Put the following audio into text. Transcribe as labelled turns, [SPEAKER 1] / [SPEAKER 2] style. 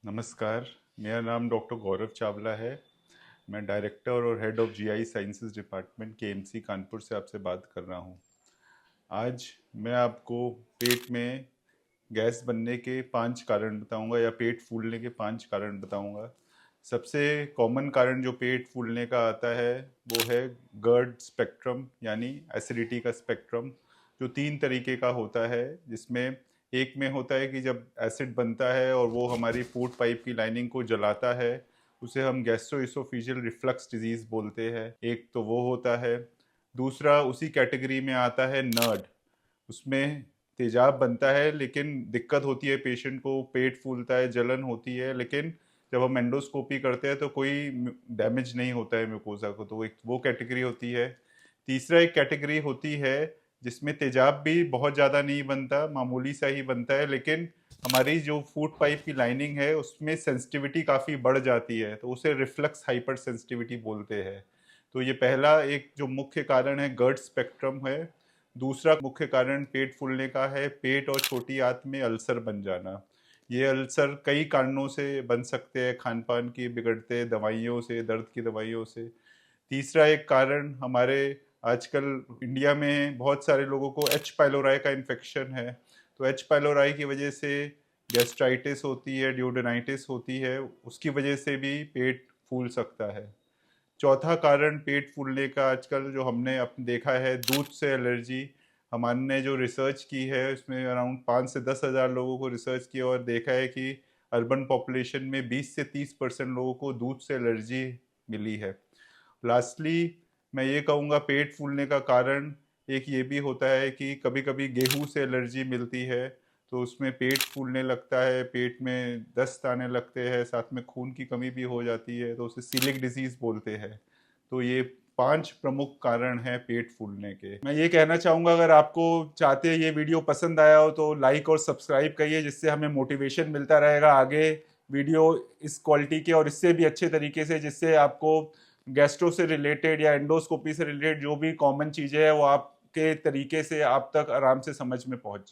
[SPEAKER 1] नमस्कार। मेरा नाम डॉक्टर गौरव चावला है। मैं डायरेक्टर और head of GI sciences department KMC Kanpur से आपसे बात कर रहा हूँ। आज मैं आपको पेट में गैस बनने के 5 कारण बताऊंगा या पेट फूलने के 5 कारण बताऊंगा। सबसे कॉमन कारण जो पेट फूलने का आता है वो है गर्ड स्पेक्ट्रम यानी एसिडिटी का स्पेक्ट्रम, जो 3 तरीके का होता है। जिसमें एक में होता है कि जब एसिड बनता है और वो हमारी फूड पाइप की लाइनिंग को जलाता है, उसे हम गैस्ट्रोइसोफेजियल रिफ्लक्स डिजीज बोलते हैं। एक तो वो होता है। दूसरा उसी कैटेगरी में आता है नर्ड। उसमें तेजाब बनता है लेकिन दिक्कत होती है, पेशेंट को पेट फूलता है, जलन होती है, लेकिन जब हम एंडोस्कोपी करते हैं तो कोई डैमेज नहीं होता है म्यूकोजा को, तो एक वो कैटेगरी होती है। तीसरा एक कैटेगरी होती है जिसमें तेजाब भी बहुत ज़्यादा नहीं बनता, मामूली सा ही बनता है, लेकिन हमारी जो फूड पाइप की लाइनिंग है उसमें सेंसिटिविटी काफ़ी बढ़ जाती है, तो उसे रिफ्लक्स हाइपर सेंसिटिविटी बोलते हैं। तो ये पहला एक जो मुख्य कारण है गर्ड स्पेक्ट्रम है। दूसरा मुख्य कारण पेट फूलने का है पेट और छोटी आंत में अल्सर बन जाना। ये अल्सर कई कारणों से बन सकते हैं, खान पान की बिगड़ते दवाइयों से, दर्द की दवाइयों से। तीसरा एक कारण हमारे आजकल इंडिया में बहुत सारे लोगों को एच पाइलोराई का इन्फेक्शन है, तो एच पाइलोराई की वजह से गैस्ट्राइटिस होती है, ड्यूडेनाइटिस होती है, उसकी वजह से भी पेट फूल सकता है। चौथा कारण पेट फूलने का आजकल जो हमने देखा है, दूध से एलर्जी। हमने जो रिसर्च की है उसमें अराउंड 5 से 10 हज़ार लोगों को रिसर्च किया और देखा है कि अर्बन पॉपुलेशन में 20 से 30% लोगों को दूध से एलर्जी मिली है। लास्टली मैं ये कहूँगा पेट फूलने का कारण एक ये भी होता है कि कभी कभी गेहूं से एलर्जी मिलती है, तो उसमें पेट फूलने लगता है, पेट में दस्त आने लगते हैं, साथ में खून की कमी भी हो जाती है, तो उसे सीलिक डिजीज बोलते हैं। तो ये 5 प्रमुख कारण हैं पेट फूलने के। मैं ये कहना चाहूँगा, अगर आपको चाहते हैं ये वीडियो पसंद आया हो तो लाइक और सब्सक्राइब करिए, जिससे हमें मोटिवेशन मिलता रहेगा आगे वीडियो इस क्वालिटी के और इससे भी अच्छे तरीके से, जिससे आपको गैस्ट्रो से रिलेटेड या एंडोस्कोपी से रिलेटेड जो भी कॉमन चीज़ें हैं वो आपके तरीके से आप तक आराम से समझ में पहुंच